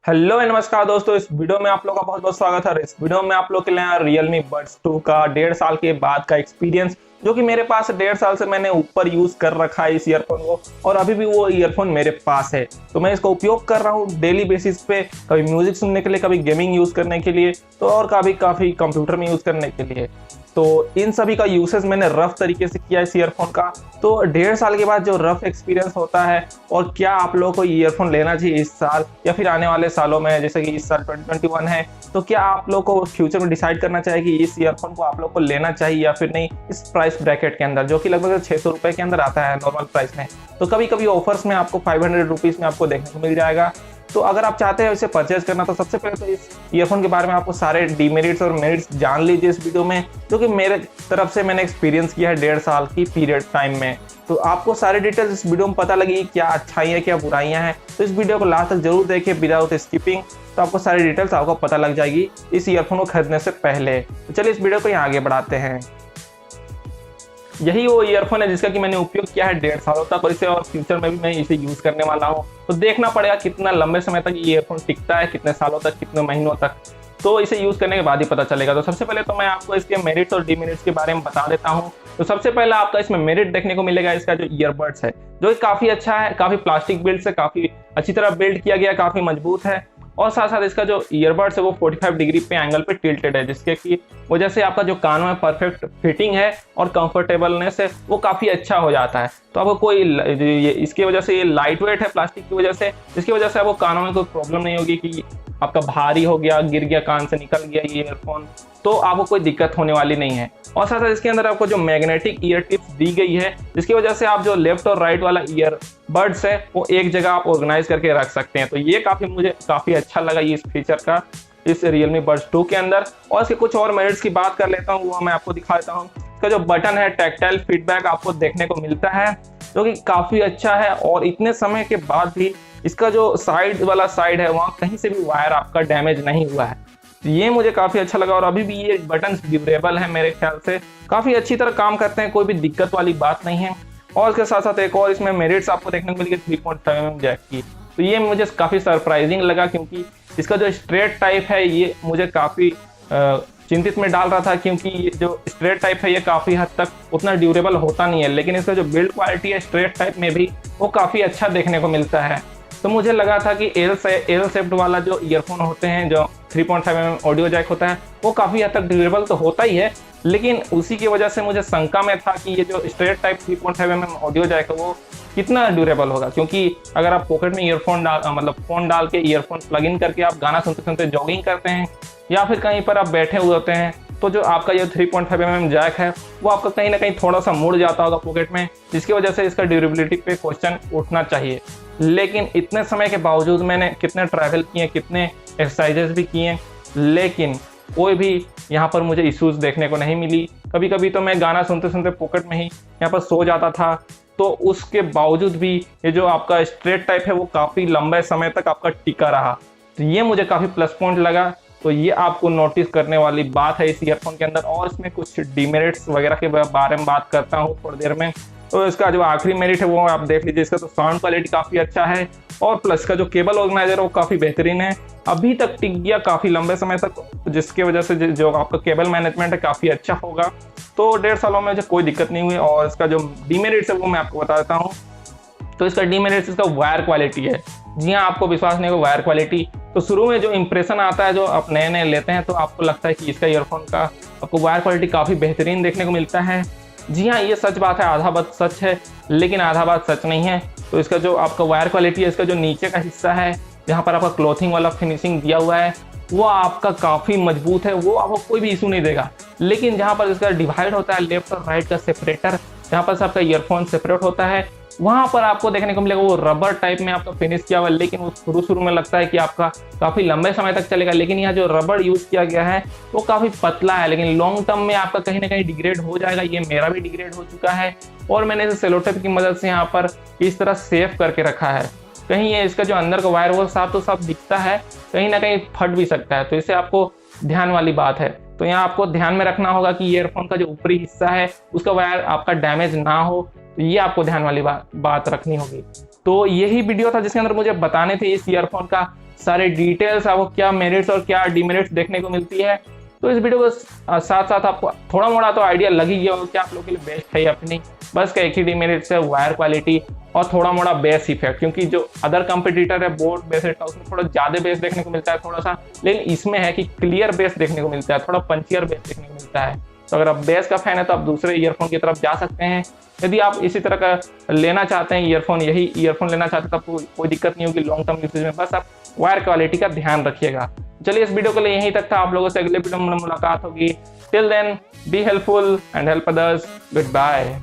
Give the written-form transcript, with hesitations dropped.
Hello नमस्कार दोस्तों, इस वीडियो में आप लोग का बहुत बहुत स्वागत है। इस वीडियो में आप लोग के लिए Realme Buds 2 का 1.5 साल के बाद का एक्सपीरियंस, जो कि मेरे पास 1.5 साल से मैंने ऊपर यूज कर रखा है इस ईयरफोन को, और अभी भी वो ईयरफोन मेरे पास है। तो मैं इसका उपयोग कर रहा हूँ डेली बेसिस पे, कभी म्यूजिक सुनने के लिए, कभी गेमिंग यूज करने के लिए, तो और काफ़ी कंप्यूटर में यूज करने के लिए। तो इन सभी का यूसेज मैंने रफ तरीके से किया इस ईयरफोन का। तो 1.5 साल के बाद जो रफ एक्सपीरियंस होता है, और क्या आप लोगों को ईयरफोन लेना चाहिए इस साल या फिर आने वाले सालों में, जैसे कि इस साल 2021 है, तो क्या आप लोग को फ्यूचर में डिसाइड करना चाहिए कि इस ईयरफोन को आप लोग को लेना चाहिए या फिर नहीं, इस प्राइस ब्रैकेट के अंदर, जो कि लगभग 600 रुपए के अंदर आता है नॉर्मल प्राइस में। तो कभी कभी ऑफर्स में आपको 500 रुपीज़ में आपको देखने को मिल जाएगा। तो अगर आप चाहते हैं इसे परचेज करना, तो सबसे पहले तो इस ईयरफोन के बारे में आपको सारे डिमेरिट्स और मेरिट्स जान लीजिए इस वीडियो में, जो कि मेरे तरफ से मैंने एक्सपीरियंस किया है 1.5 साल की पीरियड टाइम में। तो आपको सारे डिटेल्स इस वीडियो में पता लगी, क्या अच्छाइयाँ क्या बुराइयाँ हैं। तो इस वीडियो को लास्ट तक जरूर देखिए विदाउट स्किपिंग, तो आपको सारी डिटेल्स आपको पता लग जाएगी इस ईयरफोन को खरीदने से पहले। तो चलिए इस वीडियो को यहाँ आगे बढ़ाते हैं। यही वो ईयरफोन है जिसका कि मैंने उपयोग किया है 1.5 सालों तक, और इसे और फ्यूचर में भी मैं इसे यूज करने वाला हूँ। तो देखना पड़ेगा कितना लंबे समय तक ये ईयरफोन टिकता है, कितने सालों तक, कितने महीनों तक, तो इसे यूज करने के बाद ही पता चलेगा। तो सबसे पहले तो मैं आपको इसके मेरिट्स और डिमेरिट्स के बारे में बता देता हूँ। तो सबसे पहले आपका इसमें मेरिट देखने को मिलेगा इसका जो ईयरबड्स है, जो कि काफी अच्छा है, काफी प्लास्टिक बिल्ड से काफी अच्छी तरह बिल्ड किया गया, काफी मजबूत है। और साथ साथ इसका जो ईयरबड्स है वो 45 डिग्री पे एंगल पे टिल्टेड है, जिसके की वजह से आपका जो कानों में परफेक्ट फिटिंग है और कंफर्टेबलनेस है वो काफ़ी अच्छा हो जाता है। तो आपको कोई इसकी वजह से, ये लाइट वेट है प्लास्टिक की वजह से, जिसकी वजह से आपको कानों में कोई प्रॉब्लम नहीं होगी कि आपका भारी हो गया, गिर गया, कान से निकल गया ये ईयरफोन, तो आपको कोई दिक्कत होने वाली नहीं है। और साथ साथ इसके अंदर आपको जो मैग्नेटिक ईयर टिप्स दी गई है, जिसकी वजह से आप जो लेफ्ट और राइट वाला ईयर बड्स है वो एक जगह आप ऑर्गेनाइज करके रख सकते हैं। तो ये मुझे काफ़ी अच्छा लगा ये इस फीचर का इस Realme Buds 2 के अंदर। और इसके कुछ और मेरिट्स की बात कर लेता हूँ, वो मैं आपको दिखा देता हूँ। इसका जो बटन है, टैक्टाइल फीडबैक आपको देखने को मिलता है, जो कि काफ़ी अच्छा है। और इतने समय के बाद भी इसका जो साइड वाला साइड है, वहाँ कहीं से भी वायर आपका डैमेज नहीं हुआ है। तो ये मुझे काफ़ी अच्छा लगा। और अभी भी ये बटन ड्यूरेबल है, मेरे ख्याल से काफ़ी अच्छी तरह काम करते हैं, कोई भी दिक्कत वाली बात नहीं है। और इसके साथ साथ एक और इसमें मेरिट्स आपको देखने को मिलेगी 3.5mm जैक की। तो ये मुझे काफ़ी सरप्राइजिंग लगा, क्योंकि इसका जो स्ट्रेट टाइप है ये मुझे काफ़ी चिंतित में डाल रहा था, क्योंकि ये जो स्ट्रेट टाइप है ये काफ़ी हद तक उतना ड्यूरेबल होता नहीं है, लेकिन इसका जो बिल्ड क्वालिटी है स्ट्रेट टाइप में भी वो काफ़ी अच्छा देखने को मिलता है। तो मुझे लगा था कि एल शेप्ड वाला जो ईयरफोन होते हैं, जो 3.5mm ऑडियो जैक होता है, वो काफ़ी हद तक ड्यूरेबल तो होता ही है, लेकिन उसी की वजह से मुझे शंका में था कि ये जो straight type 3.5mm audio Jack है वो कितना ड्यूरेबल होगा। क्योंकि अगर आप पॉकेट में ईयरफोन फ़ोन डाल के ईयरफोन प्लग इन करके आप गाना सुनते सुनते जॉगिंग करते हैं, या फिर कहीं पर आप बैठे हुए होते हैं, तो जो आपका ये 3.5mm जैक है वो आपका कहीं ना कहीं थोड़ा सा मुड़ जाता होगा पॉकेट में, जिसकी वजह से इसका ड्यूरेबिलिटी पे क्वेश्चन उठना चाहिए। लेकिन इतने समय के बावजूद मैंने कितने ट्रैवल किए, कितने एक्सरसाइजेस भी किए, लेकिन कोई भी यहाँ पर मुझे इश्यूज देखने को नहीं मिली। कभी कभी तो मैं गाना सुनते सुनते पॉकेट में ही यहाँ पर सो जाता था, तो उसके बावजूद भी ये जो आपका स्ट्रेट टाइप है वो काफ़ी लंबे समय तक आपका टिका रहा। तो ये मुझे काफ़ी प्लस पॉइंट लगा। तो ये आपको नोटिस करने वाली बात है इस ईयरफोन के अंदर। और इसमें कुछ डिमेरिट्स वगैरह के बारे में बात करता हूँ थोड़ी देर में। तो इसका जो आखिरी मेरिट है वो आप देख लीजिए। इसका तो साउंड क्वालिटी काफ़ी अच्छा है, और प्लस का जो केबल ऑर्गेनाइजर है वो काफ़ी बेहतरीन है, अभी तक टिक गया काफ़ी लंबे समय तक, जिसकी वजह से जो आपका केबल मैनेजमेंट है काफ़ी अच्छा होगा। तो 1.5 सालों में मुझे कोई दिक्कत नहीं हुई। और इसका जो डीमेरिट्स है वो मैं आपको बता देता हूँ। तो इसका डीमेरिट्स इसका वायर क्वालिटी है। जी हाँ, आपको विश्वास नहीं होगा, वायर क्वालिटी। तो शुरू में जो इंप्रेशन आता है, जो आप नए नए लेते हैं, तो आपको लगता है कि इसका ईयरफोन का आपको वायर क्वालिटी काफ़ी बेहतरीन देखने को मिलता है। जी हाँ, ये सच बात है, आधा बात सच है, लेकिन आधा बात सच नहीं है। तो इसका जो आपका वायर क्वालिटी है, इसका जो नीचे का हिस्सा है जहाँ पर आपका क्लॉथिंग वाला फिनिशिंग दिया हुआ है, वो आपका काफ़ी मजबूत है, वो आपको कोई भी इशू नहीं देगा। लेकिन जहाँ पर इसका डिवाइड होता है, लेफ्ट और राइट का सेपरेटर, जहाँ पर से आपका ईयरफोन सेपरेट होता है, वहाँ पर आपको देखने को मिलेगा वो रबर टाइप में आपका फिनिश किया हुआ है। लेकिन वो शुरू में लगता है कि आपका काफ़ी लंबे समय तक चलेगा, लेकिन यहाँ जो रबर यूज़ किया गया है वो काफ़ी पतला है, लेकिन लॉन्ग टर्म में आपका कहीं ना कहीं डिग्रेड हो जाएगा। ये मेरा भी डिग्रेड हो चुका है, और मैंने इसे सेलो टेप की मदद से यहाँ पर इस तरह सेफ करके रखा है। कहीं ये इसका जो अंदर का वायर वो साफ तो साफ दिखता है, कहीं ना कहीं फट भी सकता है। तो इसे आपको ध्यान वाली बात है। तो यहाँ आपको ध्यान में रखना होगा कि ईयरफोन का जो ऊपरी हिस्सा है उसका वायर आपका डैमेज ना हो, तो ये आपको ध्यान वाली बात रखनी होगी। तो यही वीडियो था जिसके अंदर मुझे बताने थे इस ईयरफोन का सारे डिटेल्स आपको क्या मेरिट्स और क्या डिमेरिट्स देखने को मिलती है। तो इस वीडियो को साथ साथ आपको थोड़ा मोड़ा तो आइडिया लग ही गया होगा कि आप लोगों के लिए बेस्ट है या फिर नहीं। बस का एक ही डिमेरिट्स है, वायर क्वालिटी और थोड़ा मोड़ा बेस इफेक्ट, क्योंकि जो अदर कंपटीटर है बोट बेस का उसमें थोड़ा ज्यादा बेस देखने को मिलता है थोड़ा सा, लेकिन इसमें है कि क्लियर बेस देखने को मिलता है, थोड़ा पंचियर बेस देखने को मिलता है। तो अगर आप बेस का फैन है तो आप दूसरे ईयरफोन की तरफ जा सकते हैं। यदि आप इसी तरह का लेना चाहते हैं ईयरफोन, यही ईयरफोन लेना चाहते हैं तो आपको कोई दिक्कत नहीं होगी लॉन्ग टर्म यूसेज में। बस आप वायर क्वालिटी का ध्यान रखिएगा। चलिए इस वीडियो के लिए यहीं तक था, आप लोगों से अगले वीडियो में मुलाकात होगी। Till then be helpful and help others. Good bye.